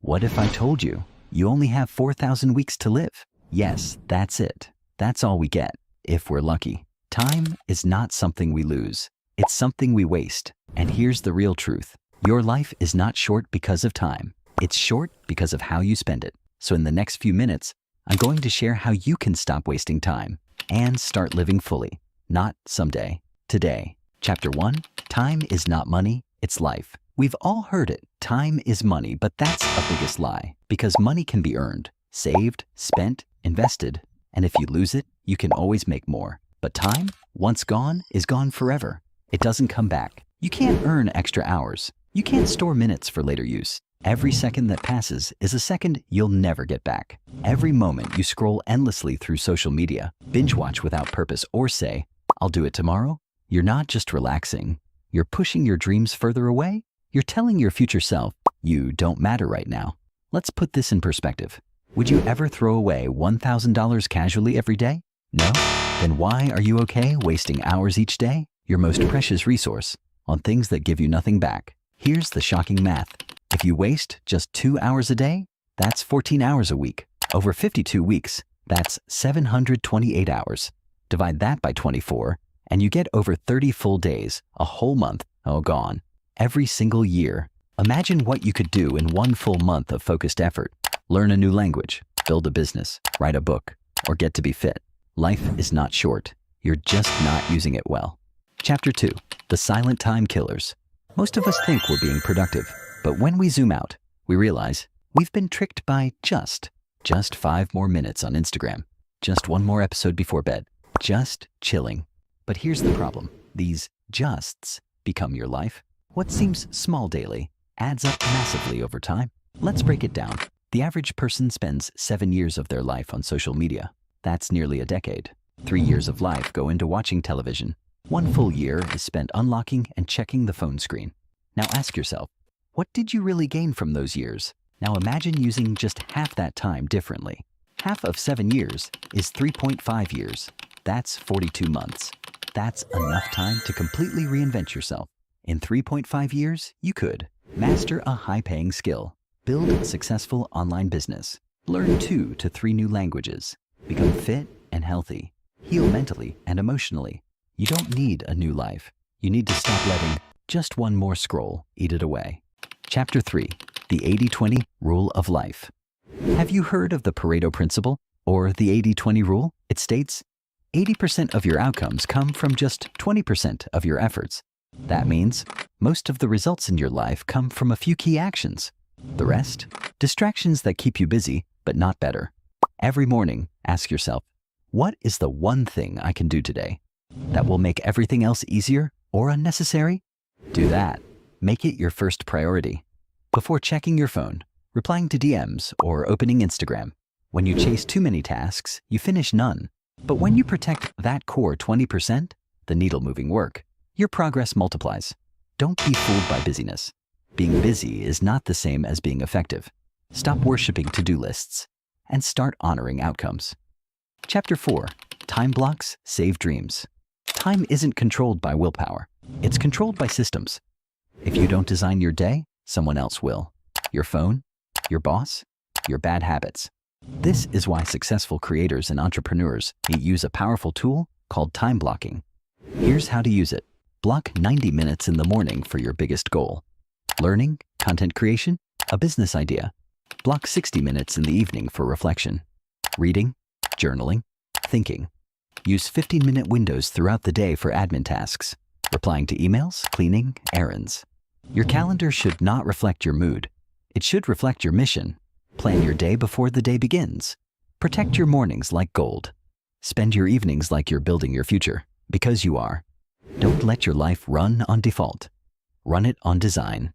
What if I told you you only have 4,000 weeks to live? Yes, that's it. That's all we get, if we're lucky. Time is not something we lose. It's something we waste. And here's the real truth. Your life is not short because of time. It's short because of how you spend it. So in the next few minutes, I'm going to share how you can stop wasting time and start living fully. Not someday, today. Chapter 1, time is not money, it's life. We've all heard it. Time is money, but that's a biggest lie. Because money can be earned, saved, spent, invested, and if you lose it, you can always make more. But time, once gone, is gone forever. It doesn't come back. You can't earn extra hours. You can't store minutes for later use. Every second that passes is a second you'll never get back. Every moment you scroll endlessly through social media, binge watch without purpose, or say, I'll do it tomorrow, you're not just relaxing. You're pushing your dreams further away. You're telling your future self, you don't matter right now. Let's put this in perspective. Would you ever throw away $1,000 casually every day? No? Then why are you okay wasting hours each day, your most precious resource, on things that give you nothing back? Here's the shocking math. If you waste just 2 hours a day, that's 14 hours a week. Over 52 weeks, that's 728 hours. Divide that by 24, and you get over 30 full days, a whole month, gone. Every single year. Imagine what you could do in 1 full month of focused effort. Learn a new language, build a business, write a book, or get to be fit. Life is not short. You're just not using it well. Chapter 2, the silent time killers. Most of us think we're being productive, but when we zoom out, we realize we've been tricked by just 5 more minutes on Instagram, just 1 more episode before bed, just chilling. But here's the problem. These justs become your life. What seems small daily adds up massively over time. Let's break it down. The average person spends 7 years of their life on social media. That's nearly a decade. 3 years of life go into watching television. 1 full year is spent unlocking and checking the phone screen. Now ask yourself, what did you really gain from those years? Now imagine using just half that time differently. Half of 7 years is 3.5 years. That's 42 months. That's enough time to completely reinvent yourself. In 3.5 years, you could master a high-paying skill, build a successful online business, learn 2 to 3 new languages, become fit and healthy, heal mentally and emotionally. You don't need a new life. You need to stop letting just 1 more scroll eat it away. Chapter 3, the 80-20 rule of life. Have you heard of the Pareto principle or the 80-20 rule? It states 80% of your outcomes come from just 20% of your efforts. That means most of the results in your life come from a few key actions. The rest, distractions that keep you busy but not better. Every morning, ask yourself, what is the one thing I can do today that will make everything else easier or unnecessary? Do that. Make it your first priority. Before checking your phone, replying to DMs, or opening Instagram. When you chase too many tasks, you finish none. But when you protect that core 20%, the needle-moving work, your progress multiplies. Don't be fooled by busyness. Being busy is not the same as being effective. Stop worshiping to-do lists and start honoring outcomes. Chapter 4, time blocks save dreams. Time isn't controlled by willpower. It's controlled by systems. If you don't design your day, someone else will. Your phone, your boss, your bad habits. This is why successful creators and entrepreneurs use a powerful tool called time blocking. Here's how to use it. Block 90 minutes in the morning for your biggest goal. Learning, content creation, a business idea. Block 60 minutes in the evening for reflection. Reading, journaling, thinking. Use 15-minute windows throughout the day for admin tasks. Replying to emails, cleaning, errands. Your calendar should not reflect your mood. It should reflect your mission. Plan your day before the day begins. Protect your mornings like gold. Spend your evenings like you're building your future, because you are. Don't let your life run on default. Run it on design.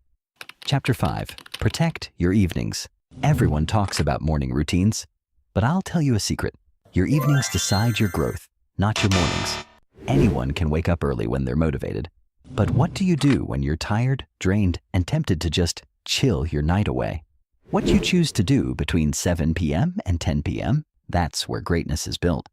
Chapter 5, protect your evenings. Everyone talks about morning routines, but I'll tell you a secret. Your evenings decide your growth, not your mornings. Anyone can wake up early when they're motivated. But what do you do when you're tired, drained, and tempted to just chill your night away? What you choose to do between 7 p.m. and 10 p.m., that's where greatness is built.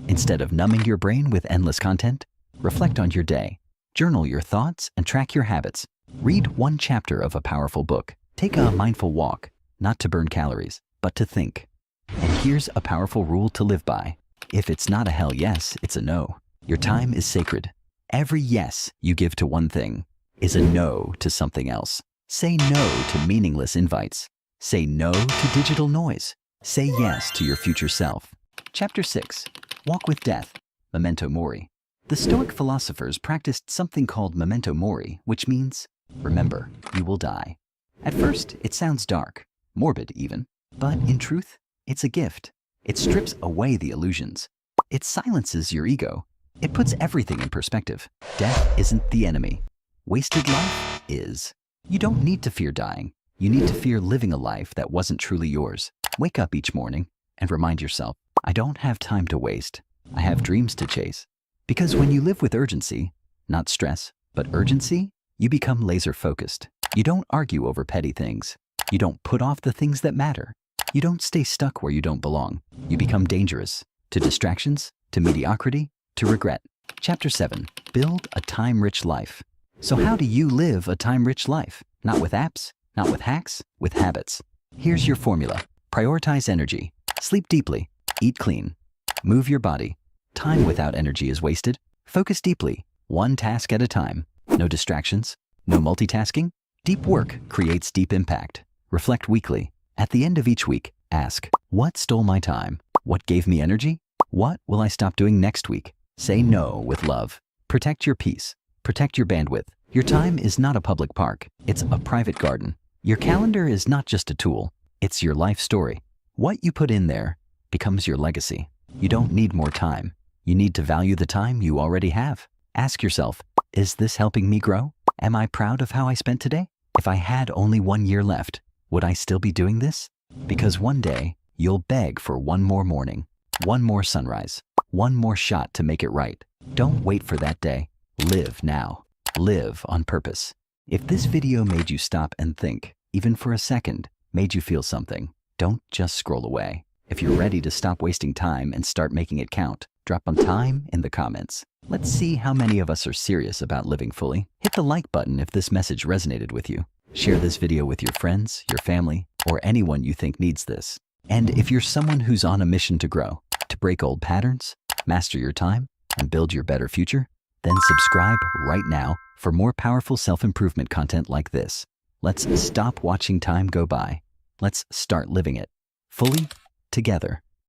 Instead of numbing your brain with endless content, reflect on your day. Journal your thoughts and track your habits. Read 1 chapter of a powerful book. Take a mindful walk. not to burn calories, but to think. And here's a powerful rule to live by. If it's not a hell yes, it's a no. Your time is sacred. Every yes you give to one thing is a no to something else. Say no to meaningless invites. Say no to digital noise. Say yes to your future self. Chapter 6. Walk with Death. Memento Mori. The Stoic philosophers practiced something called memento mori, which means, remember, you will die. At first, it sounds dark, morbid even, but in truth, it's a gift. It strips away the illusions. It silences your ego. It puts everything in perspective. Death isn't the enemy. Wasted life is. You don't need to fear dying. You need to fear living a life that wasn't truly yours. Wake up each morning and remind yourself, I don't have time to waste. I have dreams to chase. Because when you live with urgency, not stress, but urgency, you become laser focused. You don't argue over petty things. You don't put off the things that matter. You don't stay stuck where you don't belong. You become dangerous to distractions, to mediocrity, to regret. Chapter 7. Build a time-rich life. So how do you live a time-rich life? Not with apps, not with hacks, with habits. Here's your formula. Prioritize energy. Sleep deeply. Eat clean. Move your body. Time without energy is wasted. Focus deeply, one task at a time. No distractions, no multitasking. Deep work creates deep impact. Reflect weekly. At the end of each week, ask, what stole my time? What gave me energy? What will I stop doing next week? Say no with love. Protect your peace. Protect your bandwidth. Your time is not a public park. It's a private garden. Your calendar is not just a tool. It's your life story. What you put in there becomes your legacy. You don't need more time. You need to value the time you already have. Ask yourself, is this helping me grow? Am I proud of how I spent today? If I had only 1 year left, would I still be doing this? Because one day, you'll beg for one more morning, one more sunrise, one more shot to make it right. Don't wait for that day. Live now. Live on purpose. If this video made you stop and think, even for a second, made you feel something, don't just scroll away. If you're ready to stop wasting time and start making it count, drop on time in the comments. Let's see how many of us are serious about living fully. Hit the like button if this message resonated with you. Share this video with your friends, your family, or anyone you think needs this. And if you're someone who's on a mission to grow, to break old patterns, master your time, and build your better future, then subscribe right now for more powerful self-improvement content like this. Let's stop watching time go by. Let's start living it fully together.